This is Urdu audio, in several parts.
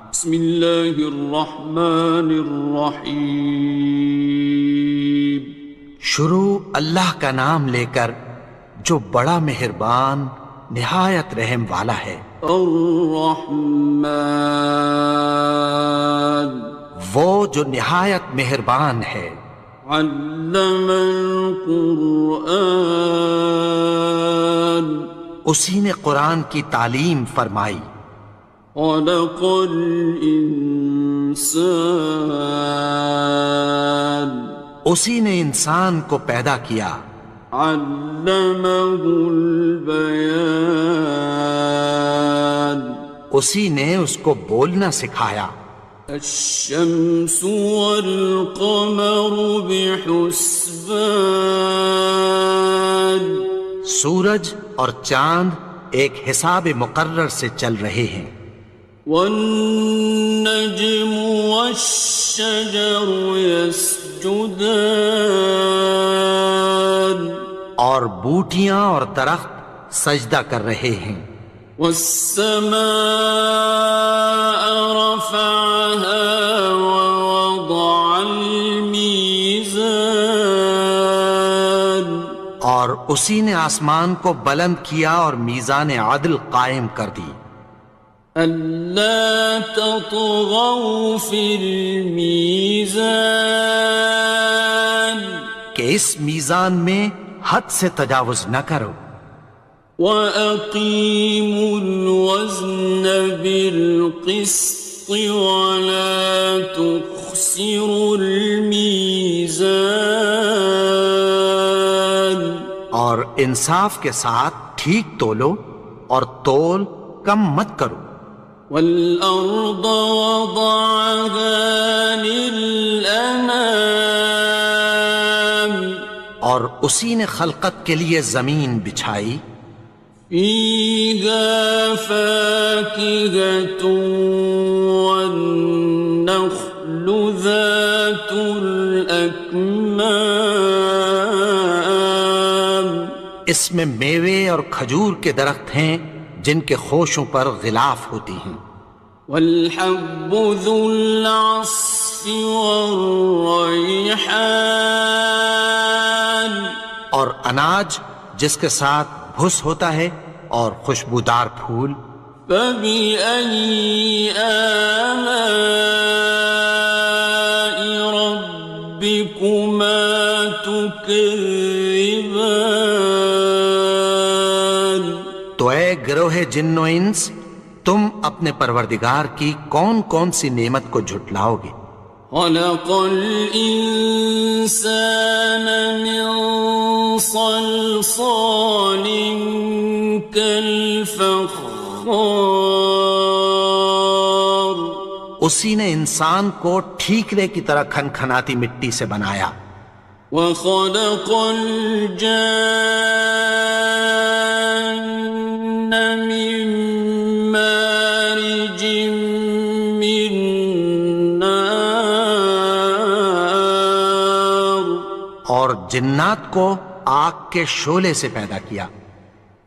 بسم اللہ الرحمن الرحیم۔ شروع اللہ کا نام لے کر جو بڑا مہربان نہایت رحم والا ہے۔ الرحمن، وہ جو نہایت مہربان ہے۔ علم القرآن، اسی نے قرآن کی تعلیم فرمائی۔ خلق الانسان، اسی نے انسان کو پیدا کیا۔ علمہ البیان، اسی نے اس کو بولنا سکھایا۔ الشمس والقمر بحسبان، سورج اور چاند ایک حساب مقرر سے چل رہے ہیں۔ والنجم والشجر يسجدان، اور بوٹیاں اور درخت سجدہ کر رہے ہیں۔ والسماء رفعها ووضع الميزان، اور اسی نے آسمان کو بلند کیا اور میزان عدل قائم کر دی۔ ألا تطغوا في الميزان، کہ اس میزان میں حد سے تجاوز نہ کرو۔ وَأَقِيمُوا الْوَزْنَ بِالْقِسْطِ وَلَا تُخْسِرُوا الْمِيزَانَ، اور انصاف کے ساتھ ٹھیک تولو اور تول کم مت کرو۔ وَالْأَرْضَ وَضَعَهَا لِلْأَنَامِ، اور اسی نے خلقت کے لیے زمین بچھائی۔ فِيهَا فَاكِهَةٌ وَالنَّخْلُ ذَاتُ الْأَكْمَامِ، اس میں میوے اور کھجور کے درخت ہیں جن کے خوشوں پر غلاف ہوتی ہیں۔ وَالْحَبُّ ذُو الْعَصْفِ وَالرَّيْحَانِ، اور اناج جس کے ساتھ بھس ہوتا ہے اور خوشبودار پھول۔ فَبِأَيِّ آلَاءِ رَبِّكُمَا تُكَذِّبَانِ، تو اے گروہ جن و انس، تم اپنے پروردگار کی کون کون سی نعمت کو جھٹلاؤ گے؟ خَلَقَ الْإِنسَانَ مِنْ صَلْصَالٍ كَالْفَخَّارِ، اسی نے انسان کو ٹھیکرے کی طرح کھنکھناتی مٹی سے بنایا۔ وَخَلَقَ الْجَانَّ مِن مَّارِجٍ مِّن نَّارٍ، اور جنات کو آگ کے شعلے سے پیدا کیا۔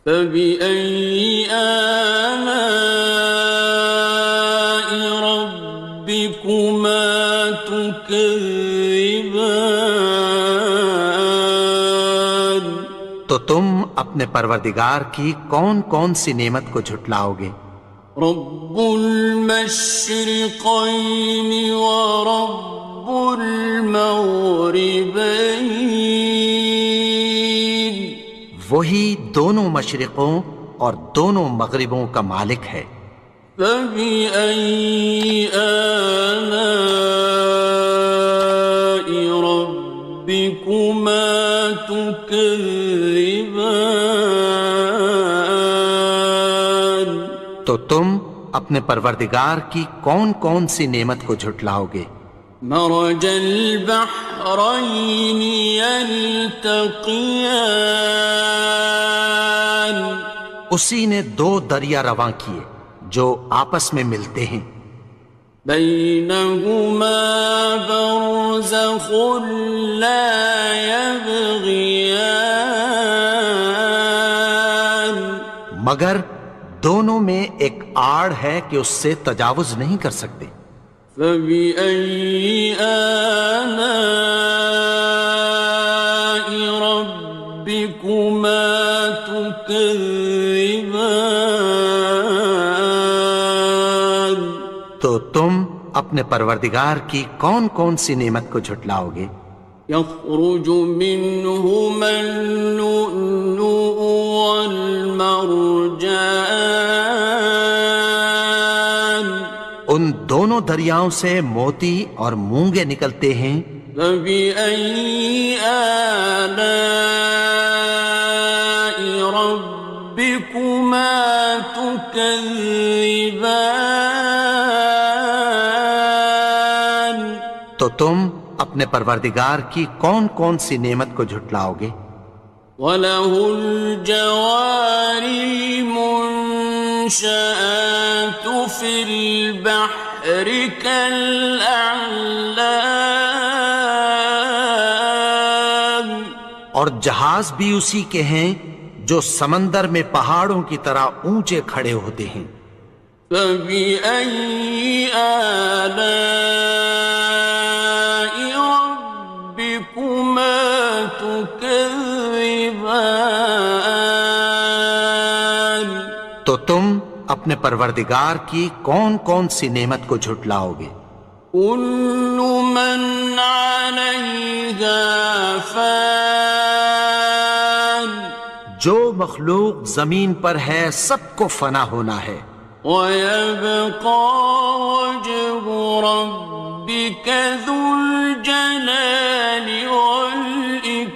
فَبِأَيِّ آلَاءِ رَبِّكُمَا تُكَذِّبَانِ، تو تم اپنے پروردگار کی کون کون سی نعمت کو جھٹلاؤ گے؟ رب المشرقين ورب المغربين، وہی دونوں مشرقوں اور دونوں مغربوں کا مالک ہے۔ فَبِأَيِّ آلَاءِ رَبِّكُمَا تُكَذِّبَانِ، تو تم اپنے پروردگار کی کون کون سی نعمت کو جھٹلاؤ گے؟ مرج البحرين يلتقيان، اسی نے دو دریا رواں کیے جو آپس میں ملتے ہیں۔ بينهما برزخ لا يبغيان، مگر دونوں میں ایک آڑ ہے کہ اس سے تجاوز نہیں کر سکتے۔ فبأي آلاء ربكما تكذبان؟ تو تم اپنے پروردگار کی کون کون سی نعمت کو جھٹلاؤ گے؟ يخرج منهما اللؤلؤ والمرجان ان دونوں دریاؤں سے موتی اور مونگے نکلتے ہیں۔ فبأي آلاء ربكما تكذبان؟ تو تم اپنے پروردگار کی کون کون سی نعمت کو جھٹلاؤ گے؟ وَلَهُ الْجَوَارِ الْمُنشَآتُ فِي الْبَحْرِ كَالْأَعْلَامِ، اور جہاز بھی اسی کے ہیں جو سمندر میں پہاڑوں کی طرح اونچے کھڑے ہوتے ہیں۔ فَبِأَيِّ آلَاءِ رَبِّكُمَا تُكَذِّبَانِ؟ تو تم اپنے پروردگار کی کون کون سی نعمت کو جھٹلاؤ گے؟ كُلُّ مَنْ عَلَيْهَا فَانٍ، جو مخلوق زمین پر ہے سب کو فنا ہونا ہے۔ وَيَبْقَى وَجْهُ رَبِّكَ ذُو الْجَلَالِ وَالْإِكْرَامِ،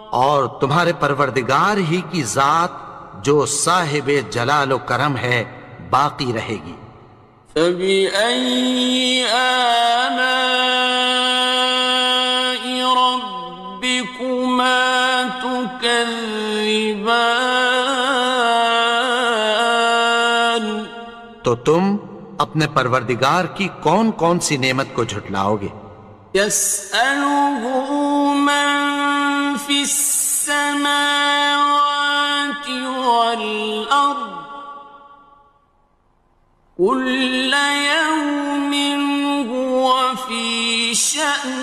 اور تمہارے پروردگار ہی کی ذات جو صاحب جلال و کرم ہے باقی رہے گی۔ فَبِأَيِّ آلَاءِ رَبِّكُمَا تُكَذِّبَانِ؟ تو تم اپنے پروردگار کی کون کون سی نعمت کو جھٹلاؤ گے؟ يَسْأَلُهُ مَن فِي السَّمَاوَاتِ وَالْأَرْضِ كُلَّ يَوْمٍ هُوَ فِي شَأْنٍ،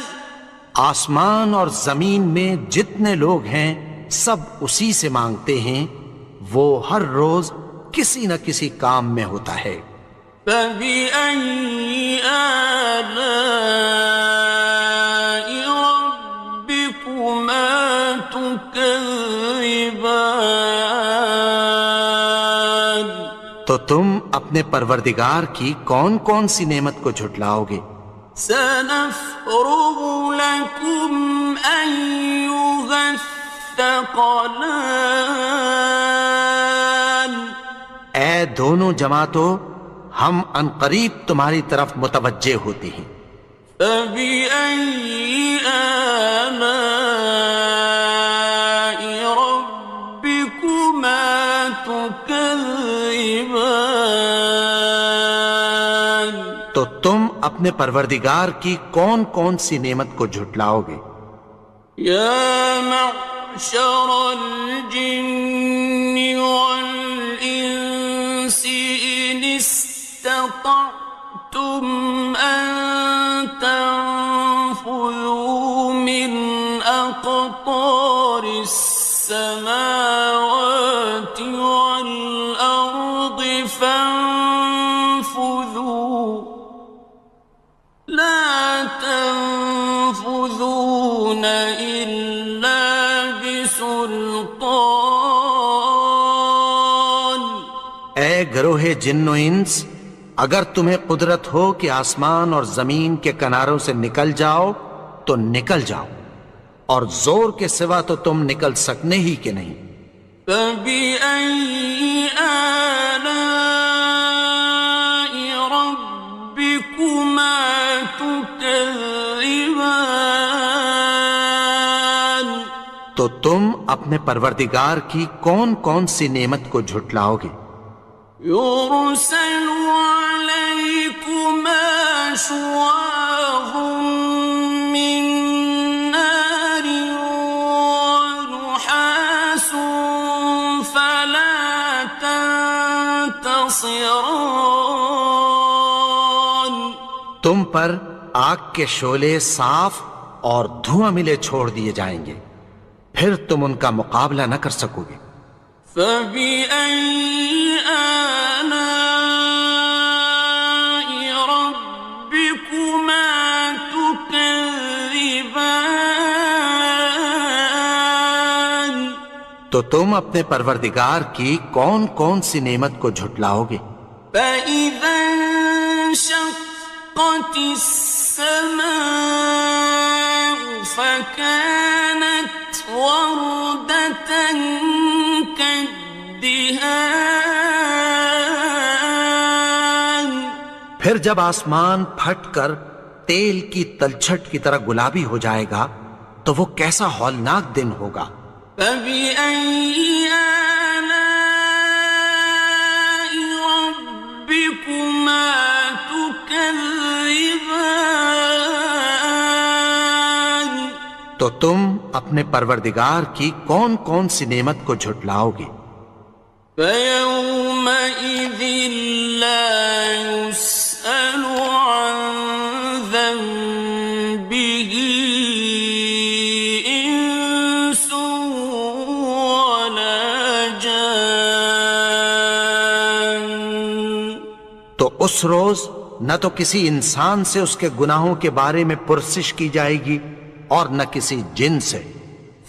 آسمان اور زمین میں جتنے لوگ ہیں سب اسی سے مانگتے ہیں، وہ ہر روز کسی نہ کسی کام میں ہوتا ہے۔ فَبِأَيِّ آلَاءِ رَبِّكُمَا تُكَذِّبَانِ؟ تو تم اپنے پروردگار کی کون کون سی نعمت کو جھٹلاؤ گے؟ سَنَفْرُغُ لَكُمْ أَيُّهَ الثَّقَلَانِ، اے دونوں جماعتوں، ہم عنقریب تمہاری طرف متوجہ ہوتے ہیں۔ فَبِأَيِّ آلَاءِ رَبِّكُمَا تُكَذِّبَانِ؟ تو تم اپنے پروردگار کی کون کون سی نعمت کو جھٹلاؤ گے؟ يَا مَعْشَرَ الْجِنِّ وَالْإِنسِ إِنِ اسْتَطَعْتُمْ أَن تَنفُذُوا مِنْ أَقْطَارِ السَّمَاوَاتِ وَالْأَرْضِ فَانفُذُوا، لَا تَنفُذُونَ إِلَّا بِسُلْطَانٍ۔ اے گروہ جن و انس، اگر تمہیں قدرت ہو کہ آسمان اور زمین کے کناروں سے نکل جاؤ تو نکل جاؤ، اور زور کے سوا تو تم نکل سکنے ہی کہ نہیں۔ فَبِأَيِّ آلَاءِ رَبِّكُمَا تُكَذِّبَانِ؟ تو تم اپنے پروردگار کی کون کون سی نعمت کو جھٹلاؤ گے؟ يُرْسَلُ عَلَيْكُمَا شُوَاظٌ مِّن نَّارٍ وَنُحَاسٌ خاصران. تم پر آگ کے شعلے صاف اور دھواں ملے چھوڑ دیے جائیں گے، پھر تم ان کا مقابلہ نہ کر سکو گے۔ فَبِأَيِّ آلَاءِ رَبِّكُمَا تُكَذِّبَانِ. تو تم اپنے پروردگار کی کون کون سی نعمت کو جھٹلاؤ گے؟ فَإِذَا انشَقَّتِ السَّمَاءُ فَكَانَتْ وَرْدَةً كَالدِّهَانِ. پھر جب آسمان پھٹ کر تیل کی تلچھٹ کی طرح گلابی ہو جائے گا تو وہ کیسا ہولناک دن ہوگا۔ فَبِأَيِّ آلَاءِ رَبِّكُمَا تُكَذِّبَانِ. تو تم اپنے پروردگار کی کون کون سی نعمت کو جھٹلاؤ گے؟ فَيَوْمَئِذٍ لَا يُسْأَلُ عَنْ ذَنبِهِ إِنسٌ وَلَا جَانٌ. تو اس روز نہ تو کسی انسان سے اس کے گناہوں کے بارے میں پرسش کی جائے گی اور نہ کسی جن سے۔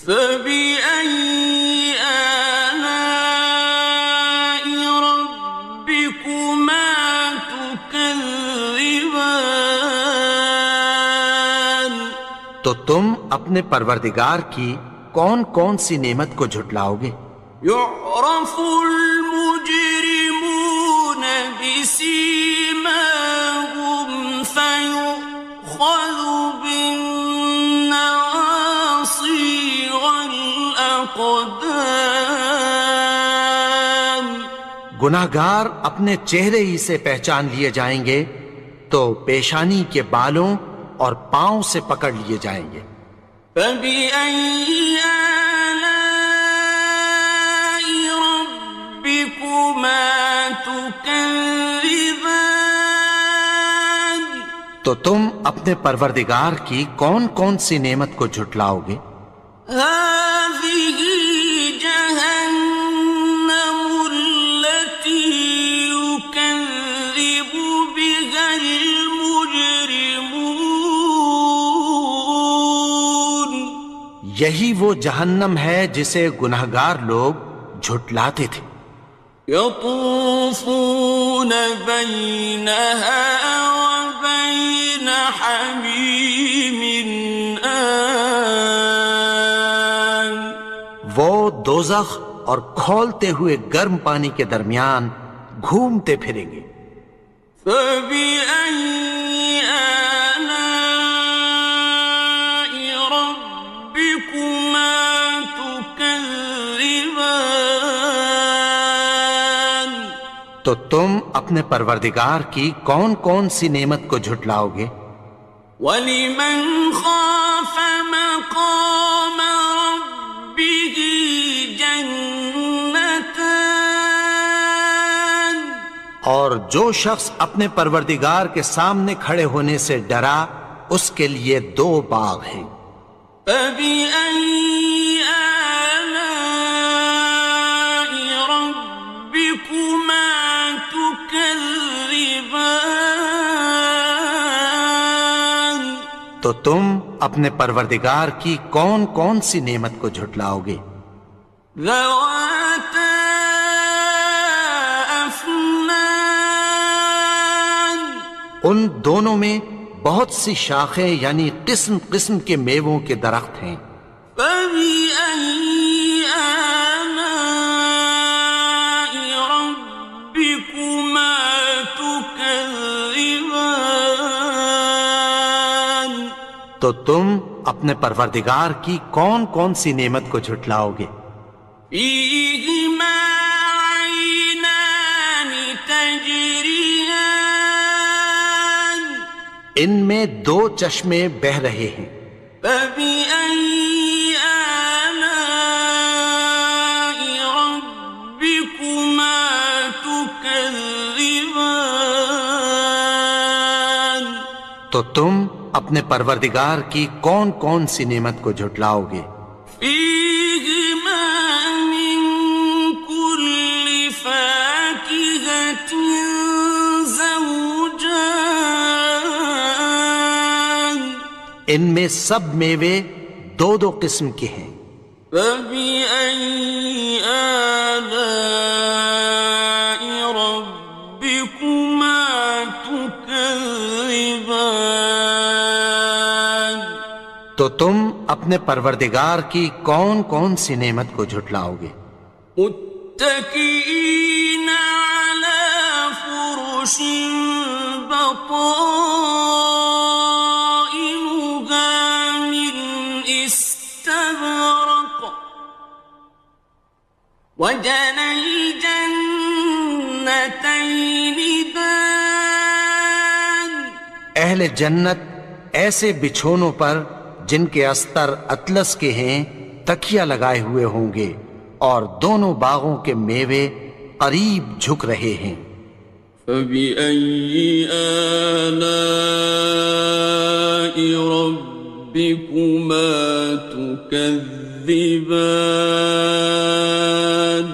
فَبِأَيِّ آلَاءِ رَبِّكُمَا تُكَذِّبَانِ. تو تم اپنے پروردگار کی کون کون سی نعمت کو جھٹلاؤ گے؟ يُعْرَفُ الْمُجْرِمُونَ بِسِيمَاهُمْ فَيُؤْخَذُ بِالنَّوَاصِي وَالْأَقْدَامِ. گناہگار اپنے چہرے ہی سے پہچان لیے جائیں گے تو پیشانی کے بالوں اور پاؤں سے پکڑ لیے جائیں گے۔ فَبِأَيِّ آلَاءِ رَبِّكُمَا تُكَذِّبَانِ. تو تم اپنے پروردگار کی کون کون سی نعمت کو جھٹلاؤ گے؟ هَٰذِهِ جَهَنَّمُ الَّتِي يُكَذِّبُ بِهَا الْمُجْرِمُونَ. یہی وہ جہنم ہے جسے گناہگار لوگ جھٹلاتے تھے۔ يَطُوفُونَ بَيْنَهَا وَبَيْنَ حَمِيمٍ آنٍ. وہ دوزخ اور کھولتے ہوئے گرم پانی کے درمیان گھومتے پھریں گے۔ فَبِأَيِّ آلَاءِ رَبِّكُمَا تُكَذِّبَانِ. تو تم اپنے پروردگار کی کون کون سی نعمت کو جھٹلاؤ گے؟ وَلِمَنْ خَافَ مَقَامَ رَبِّهِ جَنَّتَانِ. اور جو شخص اپنے پروردگار کے سامنے کھڑے ہونے سے ڈرا اس کے لیے دو باغ ہیں۔ فَبِأَيِّ آلَاءِ رَبِّكُمَا تُكَذِّبَانِ. تو تم اپنے پروردگار کی کون کون سی نعمت کو جھٹلاؤ گے؟ ذَوَاتَا أَفْنَانٍ. ان دونوں میں بہت سی شاخیں یعنی قسم قسم کے میووں کے درخت ہیں۔ فَبِأَيِّ آلَاءِ رَبِّكُمَا تُكَذِّبَانِ. تو تم اپنے پروردگار کی کون کون سی نعمت کو جھٹلاؤ گے؟ فِيهِمَا عَيْنَانِ تَجْرِيَانِ. ان میں دو چشمے بہہ رہے ہیں۔ فَبِأَيِّ آلَاءِ رَبِّكُمَا تُكَذِّبَانِ. تكذبان تو تم اپنے پروردگار کی کون کون سی نعمت کو جھٹلاؤ گے؟ فيهما من كل فاكهة زوجان ان میں سب میوے دو دو قسم کے ہیں۔ فبأي آلاء ربكما تكذبان تو تم اپنے پروردگار کی کون کون سی نعمت کو جھٹلاؤ گے؟ متكئين على فرش بطائنها من استبرق وجنى الجنتين دان اہل جنت ایسے بچھونوں پر جن کے استر اطلس کے ہیں تکیہ لگائے ہوئے ہوں گے، اور دونوں باغوں کے میوے قریب جھک رہے ہیں۔ فبأي آلاء ربكما تكذبان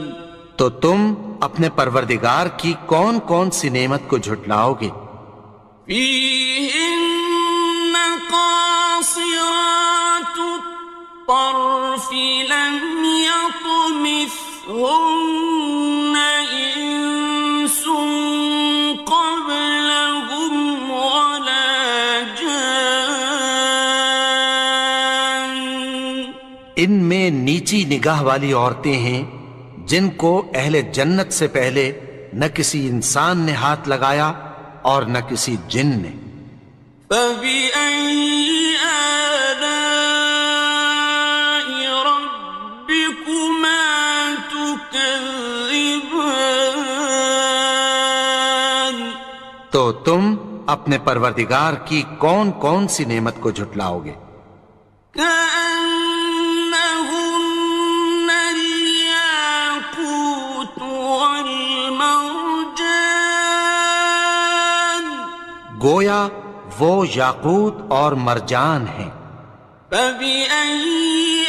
تو تم اپنے پروردگار کی کون کون سی نعمت کو جھٹلاؤ گے؟ فيهن قاصرات الطرف لم يطمثهن إنس قبلهم ولا جان ان میں نیچی نگاہ والی عورتیں ہیں جن کو اہل جنت سے پہلے نہ کسی انسان نے ہاتھ لگایا اور نہ کسی جن نے۔ فبأي آلاء ربكما تكذبان تو تم اپنے پروردگار کی کون کون سی نعمت کو جھٹلاؤ گے؟ كأنهن الياقوت والمرجان گویا وہ یاقوت اور مرجان ہیں۔ فبأي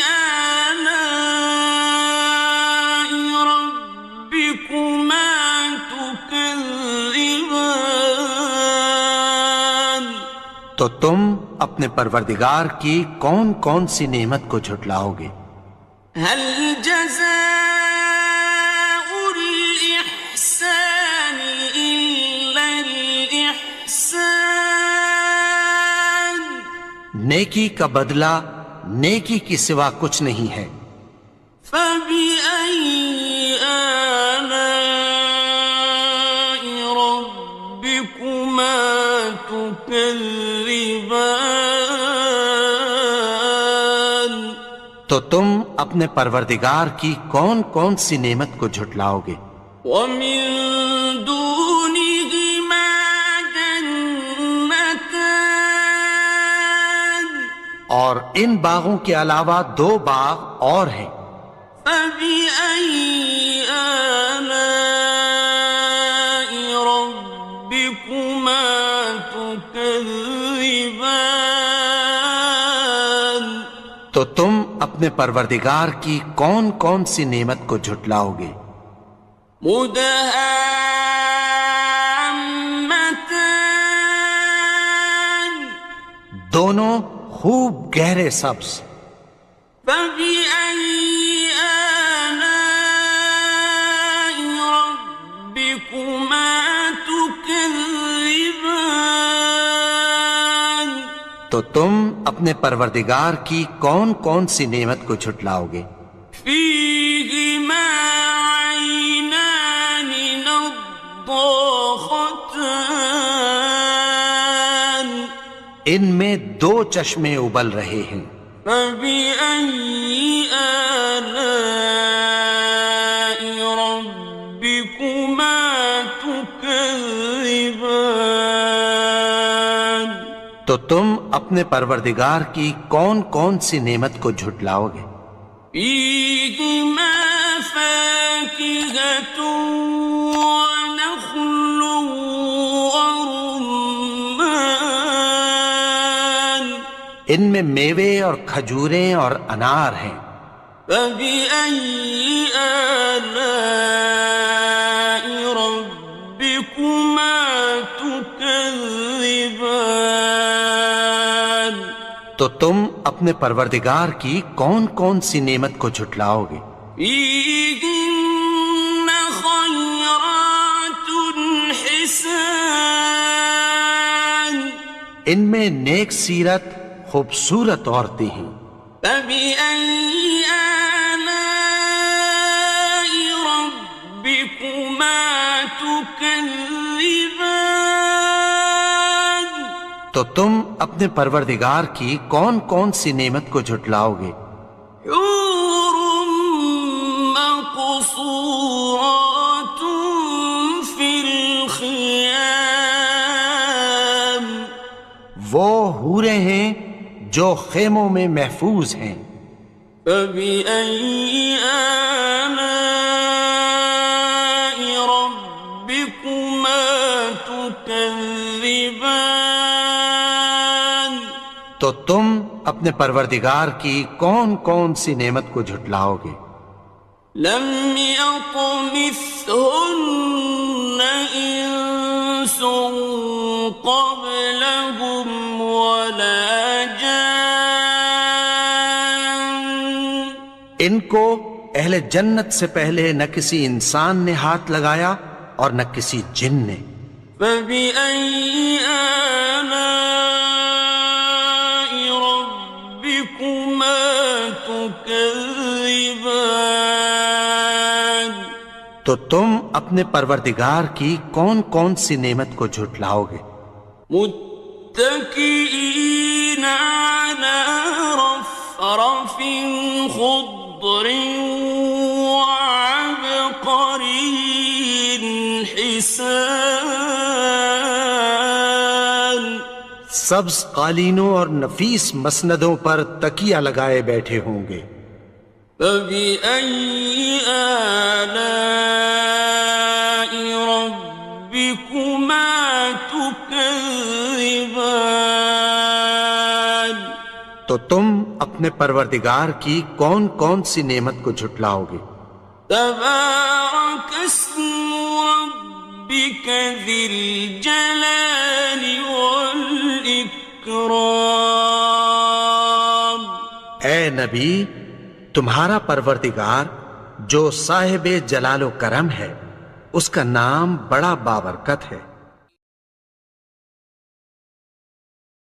آلاء ربكما تكذبان تو تم اپنے پروردگار کی کون کون سی نعمت کو جھٹلاؤ گے؟ هل جزاء الإحسان إلا الإحسان نیکی کا بدلہ نیکی کی سوا کچھ نہیں ہے۔ فبأي آلاء ربكما تكذبان تو تم اپنے پروردگار کی کون کون سی نعمت کو جھٹلاؤ گے؟ ومن دونهما جنتان اور ان باغوں کے علاوہ دو باغ اور ہیں۔ فبأي آلاء ربكما تكذبان تو تم اپنے پروردگار کی کون کون سی نعمت کو جھٹلاؤ گے؟ مدهامتان دونوں خوب گہرے سبز۔ فبأي آلاء ربكما تكذبان تو تم اپنے پروردگار کی کون کون سی نعمت کو جھٹلاؤ گے؟ فيهما عينان نضاختان ان میں دو چشمے ابل رہے ہیں۔ فبأي آلاء ربكما تكذبان تو تم اپنے پروردگار کی کون کون سی نعمت کو جھٹلاؤ گے؟ فيهما فاكهة ونخل ان میں میوے اور کھجوریں اور انار ہیں۔ فبأي آلاء ربكما تكذبان؟ تو تم اپنے پروردگار کی کون کون سی نعمت کو جھٹلاؤ گے؟ فيهن خيرات حسان، ان میں نیک سیرت خوبصورت عورتیں ہیں۔ فبأي آلاء ربكما تكذبان؟ تو تم اپنے پروردگار کی کون کون سی نعمت کو جھٹلاؤ گے؟ حور مقصورات في الخيام، وہ حوریں ہیں جو خیموں میں محفوظ ہیں۔ فبأي آلاء ربكما تكذبان؟ تو تم اپنے پروردگار کی کون کون سی نعمت کو جھٹلاؤ گے؟ لم يطمثهن إنس قبلهم ولا جان، ان کو اہل جنت سے پہلے نہ کسی انسان نے ہاتھ لگایا اور نہ کسی جن نے۔ فبأي آلاء ربكما تكذبان؟ تو تم اپنے پروردگار کی کون کون سی نعمت کو جھٹلاؤ گے؟ متكئين على رفرف خضر وعبقري حسان، سبز قالینوں اور نفیس مسندوں پر تکیہ لگائے بیٹھے ہوں گے۔ فبأي آلاء ربكما تكذبان؟ تو تم اپنے پروردگار کی کون کون سی نعمت کو جھٹلاؤ گے؟ تبارك اسم ربك ذي الجلال والإكرام۔ اے نبی، تمہارا پروردگار جو صاحب جلال و کرم ہے، اس کا نام بڑا بابرکت ہے۔